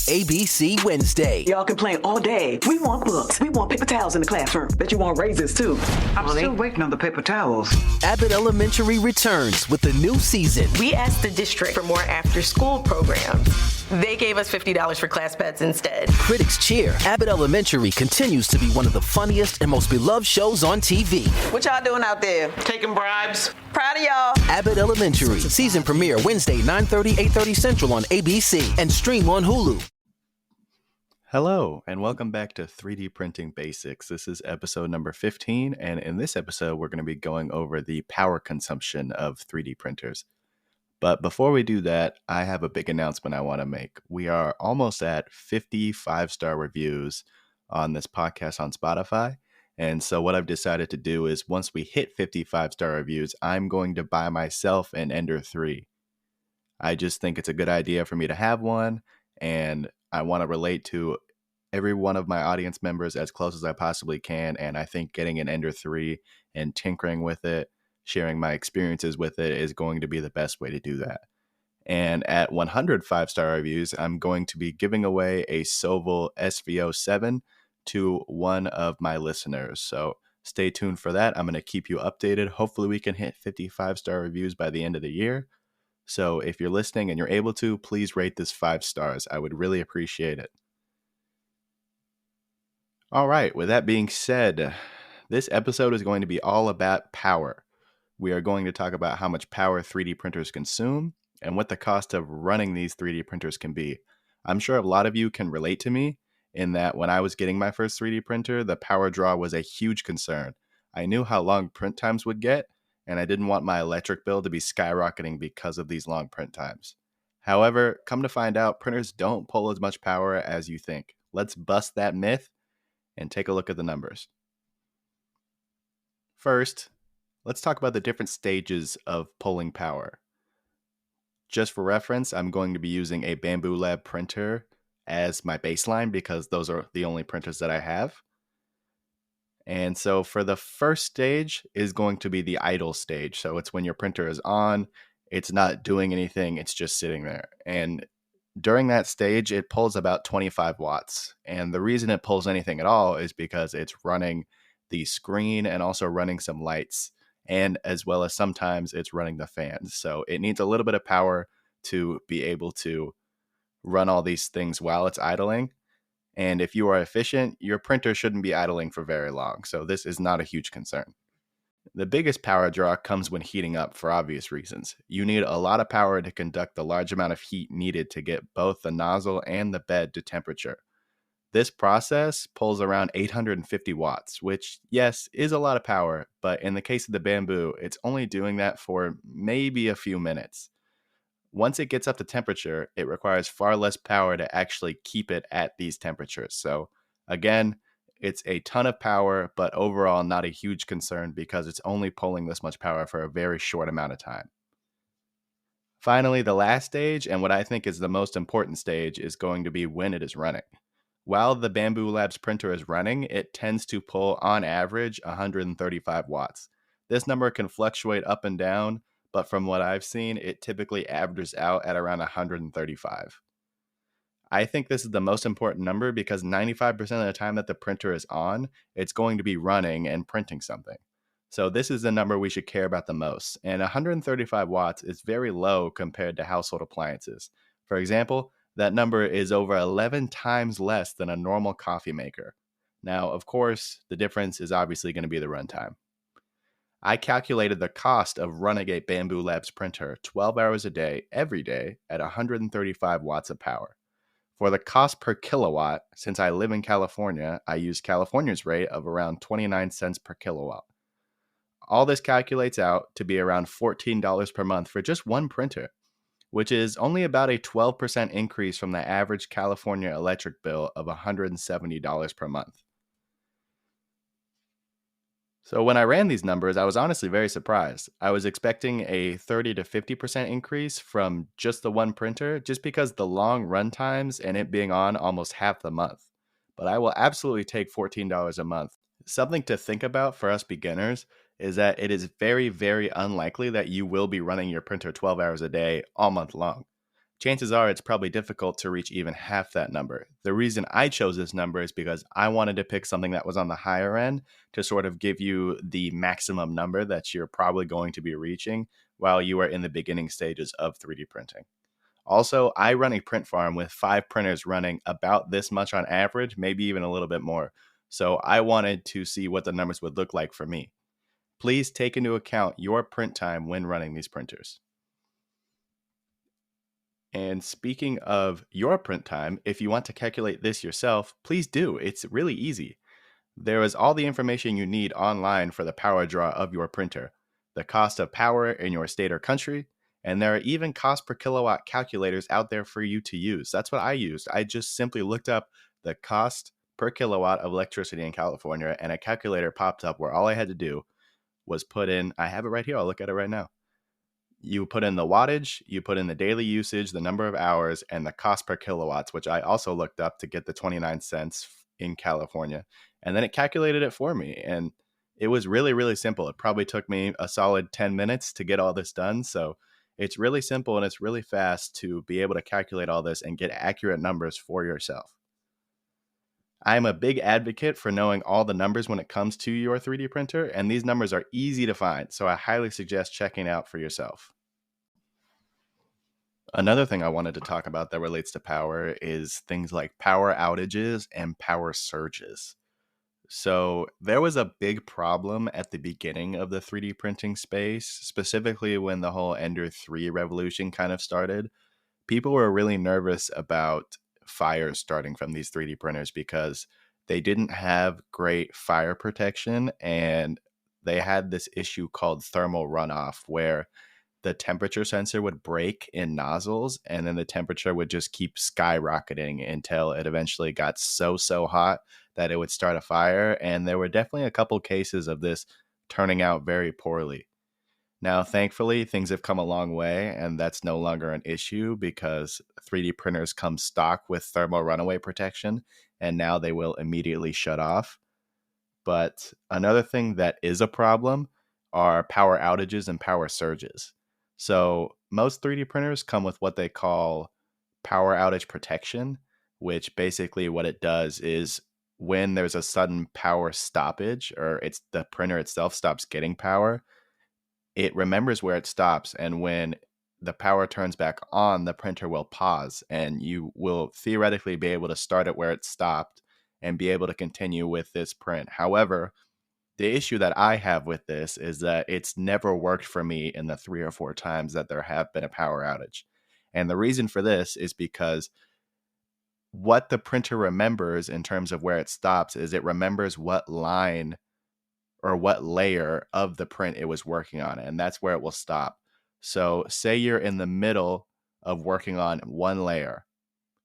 ABC Wednesday. Y'all complain all day. We want books. We want paper towels in the classroom. Bet you want raises too. I'm still waiting on the paper towels. Abbott Elementary returns with the new season. We asked the district for more after-school programs. They gave us $50 for class pets instead. Critics cheer. Abbott Elementary continues to be one of the funniest and most beloved shows on TV. What y'all doing out there? Taking bribes. Proud of y'all. Abbott Elementary. Season premiere Wednesday, 9:30, 8:30 Central on ABC and stream on Hulu. Hello, and welcome back to 3D Printing Basics. This is episode number 15, and in this episode, we're going to be going over the power consumption of 3D printers. But before we do that, I have a big announcement I want to make. We are almost at 50 5-star reviews on this podcast on Spotify. And so what I've decided to do is once we hit 50 5-star reviews, I'm going to buy myself an Ender 3. I just think it's a good idea for me to have one, and I want to relate to every one of my audience members as close as I possibly can. And I think getting an Ender 3 and tinkering with it, sharing my experiences with it is going to be the best way to do that. And at 100 5-star reviews, I'm going to be giving away a Soval SVO7 to one of my listeners. So stay tuned for that. I'm going to keep you updated. Hopefully we can hit 50 5-star reviews by the end of the year. So if you're listening and you're able to, please rate this 5 stars. I would really appreciate it. All right, with that being said, this episode is going to be all about power. We are going to talk about how much power 3D printers consume and what the cost of running these 3D printers can be. I'm sure a lot of you can relate to me in that when I was getting my first 3D printer, the power draw was a huge concern. I knew how long print times would get, and I didn't want my electric bill to be skyrocketing because of these long print times. However, come to find out, printers don't pull as much power as you think. Let's bust that myth and take a look at the numbers. First, let's talk about the different stages of pulling power. Just for reference, I'm going to be using a Bamboo Lab printer as my baseline because those are the only printers that I have. And so for the first stage is going to be the idle stage. So it's when your printer is on, it's not doing anything, it's just sitting there. And during that stage, it pulls about 25 watts. And the reason it pulls anything at all is because it's running the screen and also running some lights. And as well as sometimes it's running the fans. So it needs a little bit of power to be able to run all these things while it's idling. And if you are efficient, your printer shouldn't be idling for very long. So this is not a huge concern. The biggest power draw comes when heating up for obvious reasons. You need a lot of power to conduct the large amount of heat needed to get both the nozzle and the bed to temperature. This process pulls around 850 watts, which, yes, is a lot of power, but in the case of the Bamboo, it's only doing that for maybe a few minutes. Once it gets up to temperature, it requires far less power to actually keep it at these temperatures. So, again, it's a ton of power, but overall not a huge concern because it's only pulling this much power for a very short amount of time. Finally, the last stage, and what I think is the most important stage, is going to be when it is running. While the Bamboo Labs printer is running, it tends to pull, on average, 135 watts. This number can fluctuate up and down, but from what I've seen, it typically averages out at around 135. I think this is the most important number because 95% of the time that the printer is on, it's going to be running and printing something. So this is the number we should care about the most. And 135 watts is very low compared to household appliances. For example, that number is over 11 times less than a normal coffee maker. Now, of course, the difference is obviously going to be the runtime. I calculated the cost of running a Bamboo Labs printer 12 hours a day, every day, at 135 watts of power. For the cost per kilowatt, since I live in California, I use California's rate of around 29 cents per kilowatt. All this calculates out to be around $14 per month for just one printer, which is only about a 12% increase from the average California electric bill of $170 per month. So when I ran these numbers, I was honestly very surprised. I was expecting a 30 to 50% increase from just the one printer, just because the long run times and it being on almost half the month. But I will absolutely take $14 a month. Something to think about for us beginners is that it is very, very unlikely that you will be running your printer 12 hours a day all month long. chances are it's probably difficult to reach even half that number. The reason I chose this number is because I wanted to pick something that was on the higher end to sort of give you the maximum number that you're probably going to be reaching while you are in the beginning stages of 3D printing. Also, I run a print farm with 5 printers running about this much on average, maybe even a little bit more. So I wanted to see what the numbers would look like for me. Please take into account your print time when running these printers. And speaking of your print time, if you want to calculate this yourself, please do. It's really easy. There is all the information you need online for the power draw of your printer, the cost of power in your state or country, and there are even cost per kilowatt calculators out there for you to use. That's what I used. I just simply looked up the cost per kilowatt of electricity in California, and a calculator popped up where all I had to do was put in, I have it right here, I'll look at it right now. You put in the wattage, you put in the daily usage, the number of hours, and the cost per kilowatts, which I also looked up to get the 29 cents in California. And then it calculated it for me. And it was really, really simple. It probably took me a solid 10 minutes to get all this done. So it's really simple and it's really fast to be able to calculate all this and get accurate numbers for yourself. I'm a big advocate for knowing all the numbers when it comes to your 3D printer, and these numbers are easy to find, so I highly suggest checking out for yourself. Another thing I wanted to talk about that relates to power is things like power outages and power surges. So there was a big problem at the beginning of the 3D printing space, specifically when the whole Ender 3 revolution kind of started. People were really nervous about fires starting from these 3D printers because they didn't have great fire protection, and they had this issue called thermal runoff where the temperature sensor would break in nozzles and then the temperature would just keep skyrocketing until it eventually got so hot that it would start a fire. And there were definitely a couple cases of this turning out very poorly. Now, thankfully, things have come a long way, and that's no longer an issue because 3D printers come stock with thermal runaway protection, and now they will immediately shut off. But another thing that is a problem are power outages and power surges. So most 3D printers come with what they call power outage protection, which basically what it does is when there's a sudden power stoppage or it's the printer itself stops getting power, it remembers where it stops, and when the power turns back on, the printer will pause, and you will theoretically be able to start it where it stopped and be able to continue with this print. However, the issue that I have with this is that it's never worked for me in the 3 or 4 times that there have been a power outage. And the reason for this is because what the printer remembers in terms of where it stops is it remembers what line or what layer of the print it was working on, and that's where it will stop. So say you're in the middle of working on one layer,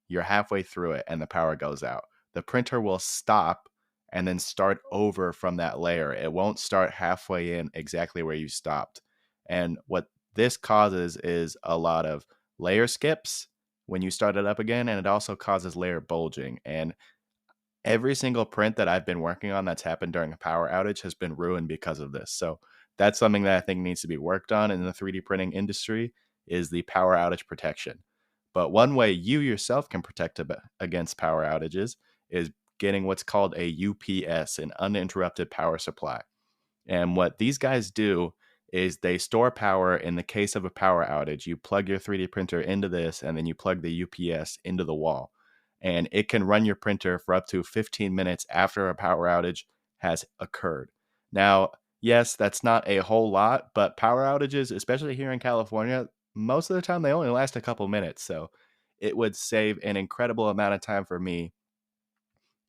you're halfway through it and the power goes out. The printer will stop and then start over from that layer. It won't start halfway in exactly where you stopped. And what this causes is a lot of layer skips when you start it up again, and it also causes layer bulging. And every single print that I've been working on that's happened during a power outage has been ruined because of this. So that's something that I think needs to be worked on in the 3D printing industry is the power outage protection. But one way you yourself can protect against power outages is getting what's called a UPS, an uninterrupted power supply. And what these guys do is they store power in the case of a power outage. You plug your 3D printer into this, and then you plug the UPS into the wall. And it can run your printer for up to 15 minutes after a power outage has occurred. Now, yes, that's not a whole lot, but power outages, especially here in California, most of the time they only last a couple minutes. So it would save an incredible amount of time for me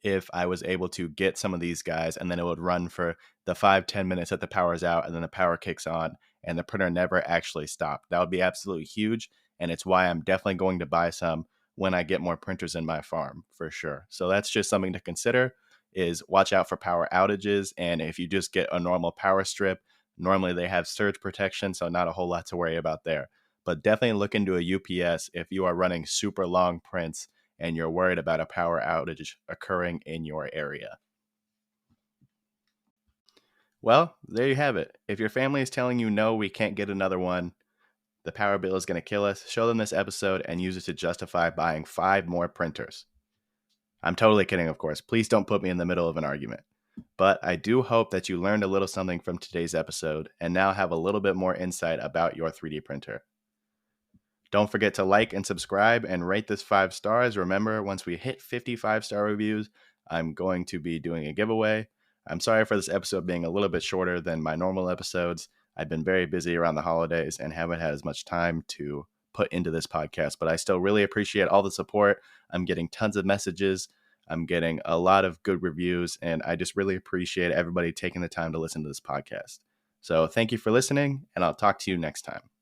if I was able to get some of these guys, and then it would run for the 5-10 minutes that the power's out, and then the power kicks on and the printer never actually stopped. That would be absolutely huge. And it's why I'm definitely going to buy some when I get more printers in my farm for sure. So that's just something to consider is watch out for power outages. And if you just get a normal power strip, normally they have surge protection, so not a whole lot to worry about there. But definitely look into a UPS if you are running super long prints and you're worried about a power outage occurring in your area. Well, there you have it. If your family is telling you no, we can't get another one, the power bill is going to kill us, show them this episode and use it to justify buying 5 more printers. I'm totally kidding, of course. Please don't put me in the middle of an argument. But I do hope that you learned a little something from today's episode and now have a little bit more insight about your 3D printer. Don't forget to like and subscribe and rate this 5 stars. Remember, once we hit 50 5-star reviews, I'm going to be doing a giveaway. I'm sorry for this episode being a little bit shorter than my normal episodes. I've been very busy around the holidays and haven't had as much time to put into this podcast, but I still really appreciate all the support. I'm getting tons of messages. I'm getting a lot of good reviews, and I just really appreciate everybody taking the time to listen to this podcast. So thank you for listening, and I'll talk to you next time.